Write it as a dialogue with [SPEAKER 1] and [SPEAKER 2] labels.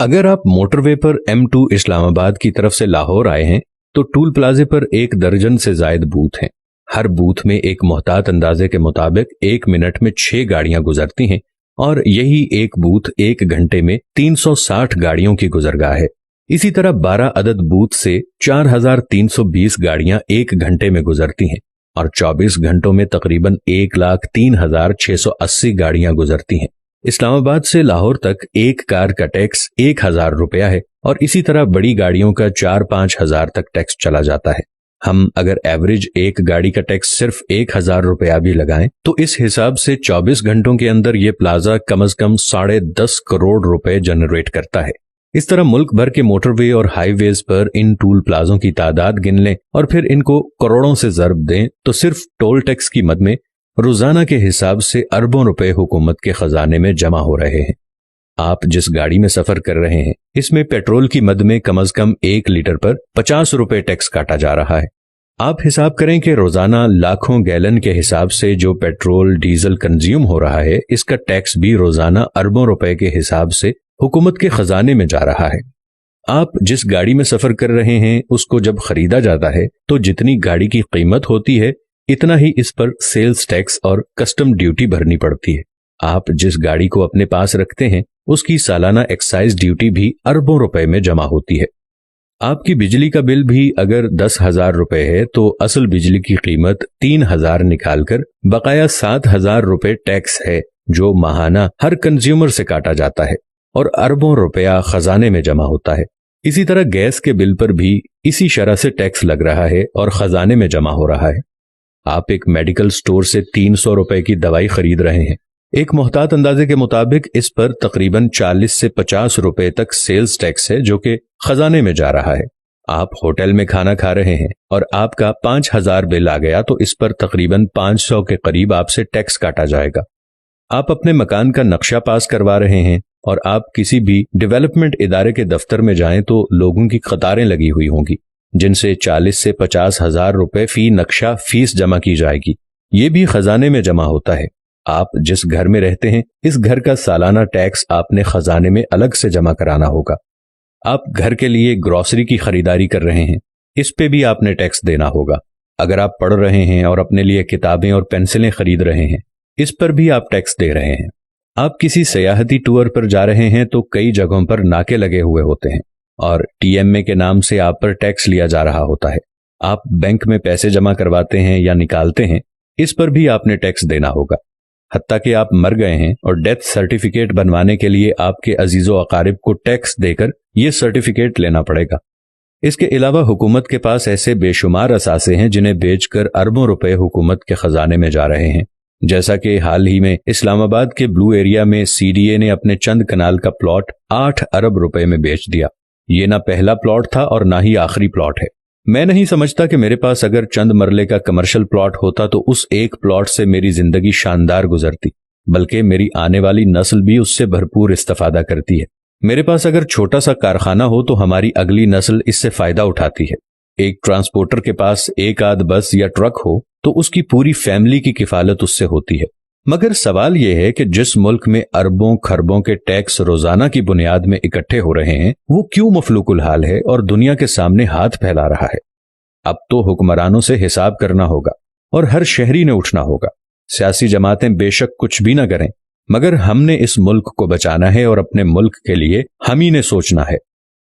[SPEAKER 1] अगर आप मोटरवे पर M2 इस्लामाबाद की तरफ से लाहौर आए हैं तो टूल प्लाजे पर 1 दर्जन से जायद बूथ हैं। हर बूथ में एक मोहतात अंदाजे के मुताबिक 1 मिनट में 6 गाड़ियां गुजरती हैं और यही एक बूथ 1 घंटे में 360 गाड़ियों की गुजरगाह है। इसी तरह 12 अदद बूथ से 4320 गाड़ियां 1 घंटे में गुजरती हैं और 24 घंटों में तकरीबन 1,03,680 गाड़ियां गुजरती हैं। इस्लामाबाद से लाहौर तक एक कार का टैक्स 1,000 रुपया है और इसी तरह बड़ी गाड़ियों का 4-5 हजार तक टैक्स चला जाता है। हम अगर एवरेज एक गाड़ी का टैक्स सिर्फ 1,000 रुपया भी लगाएं तो इस हिसाब से 24 घंटों के अंदर ये प्लाजा कम से कम 10.5 करोड़ रुपए जनरेट करता है। इस तरह मुल्क भर के मोटरवे और हाईवेज पर इन टूल प्लाजों की तादाद गिन लें और फिर इनको करोड़ों से ज़र्ब दें तो सिर्फ टोल टैक्स की मद में रोजाना के हिसाब से अरबों रुपए हुकूमत के खजाने में जमा हो रहे हैं। आप जिस गाड़ी में सफर कर रहे हैं इसमें पेट्रोल की मद में कम से कम 1 लीटर पर 50 रुपए टैक्स काटा जा रहा है। आप हिसाब करें कि रोजाना लाखों गैलन के हिसाब से जो पेट्रोल डीजल कंज्यूम हो रहा है इसका टैक्स भी रोजाना अरबों रुपए के हिसाब से हुकूमत के खजाने में जा रहा है। आप जिस गाड़ी में सफर कर रहे हैं उसको जब खरीदा जाता है तो जितनी गाड़ी की कीमत होती है इतना ही इस पर सेल्स टैक्स और कस्टम ड्यूटी भरनी पड़ती है। आप जिस गाड़ी को अपने पास रखते हैं उसकी सालाना एक्साइज ड्यूटी भी अरबों रुपए में जमा होती है। आपकी बिजली का बिल भी अगर 10,000 रुपए है तो असल बिजली की कीमत 3,000 निकालकर बकाया 7,000 रुपए टैक्स है जो माहाना हर कंज्यूमर से काटा जाता है और अरबों रुपया खजाने में जमा होता है। इसी तरह गैस के बिल पर भी इसी शरह से टैक्स लग रहा है और खजाने में जमा हो रहा है। आप एक मेडिकल स्टोर से 300 रुपए की दवाई खरीद रहे हैं। एक मोहतात अंदाजे के मुताबिक इस पर तकरीबन 40 से 50 रुपए तक सेल्स टैक्स है जो कि खजाने में जा रहा है। आप होटल में खाना खा रहे हैं और आपका 5,000 बिल आ गया तो इस पर तकरीबन 500 के करीब आपसे टैक्स काटा जाएगा। आप अपने मकान का नक्शा पास करवा रहे हैं और आप किसी भी डेवलपमेंट इदारे के दफ्तर में जाएं तो लोगों की कतारें लगी हुई होंगी जिनसे 40 से 50 हजार रुपए फी नक्शा फीस जमा की जाएगी। ये भी खजाने में जमा होता है। आप जिस घर में रहते हैं इस घर का सालाना टैक्स आपने खजाने में अलग से जमा कराना होगा। आप घर के लिए ग्रोसरी की खरीदारी कर रहे हैं, इस पे भी आपने टैक्स देना होगा। अगर आप पढ़ रहे हैं और अपने लिए किताबें और पेंसिलें खरीद रहे हैं इस पर भी आप टैक्स दे रहे हैं। आप किसी सयाहती टूर पर जा रहे हैं तो कई जगहों पर नाके लगे हुए होते हैं और TMA के नाम से आप पर टैक्स लिया जा रहा होता है। आप बैंक में पैसे जमा करवाते हैं या निकालते हैं, इस पर भी आपने टैक्स देना होगा। हत्ता कि आप मर गए हैं और डेथ सर्टिफिकेट बनवाने के लिए आपके अजीजो अकारिब को टैक्स देकर यह सर्टिफिकेट लेना पड़ेगा। इसके अलावा हुकूमत के पास ऐसे बेशुमार असासे हैं जिन्हें बेचकर अरबों रुपए हुकूमत के खजाने में जा रहे हैं। जैसा कि हाल ही में इस्लामाबाद के ब्लू एरिया में CDA ने अपने चंद कनाल का प्लॉट 8 अरब रुपए में बेच दिया। ये ना पहला प्लॉट था और ना ही आखिरी प्लॉट है। मैं नहीं समझता कि मेरे पास अगर चंद मरले का कमर्शियल प्लॉट होता तो उस एक प्लॉट से मेरी जिंदगी शानदार गुजरती, बल्कि मेरी आने वाली नस्ल भी उससे भरपूर इस्तेफादा करती है। मेरे पास अगर छोटा सा कारखाना हो तो हमारी अगली नस्ल इससे फायदा उठाती है। एक ट्रांसपोर्टर के पास एक आध बस या ट्रक हो तो उसकी पूरी फैमिली की किफालत उससे होती है। मगर सवाल यह है कि जिस मुल्क में अरबों खरबों के टैक्स रोजाना की बुनियाद में इकट्ठे हो रहे हैं वो क्यों मफलूकुल हाल है और दुनिया के सामने हाथ फैला रहा है। अब तो हुक्मरानों से हिसाब करना होगा और हर शहरी ने उठना होगा। सियासी जमातें बेशक कुछ भी ना करें मगर हमने इस मुल्क को बचाना है और अपने मुल्क के लिए हम ही ने सोचना है।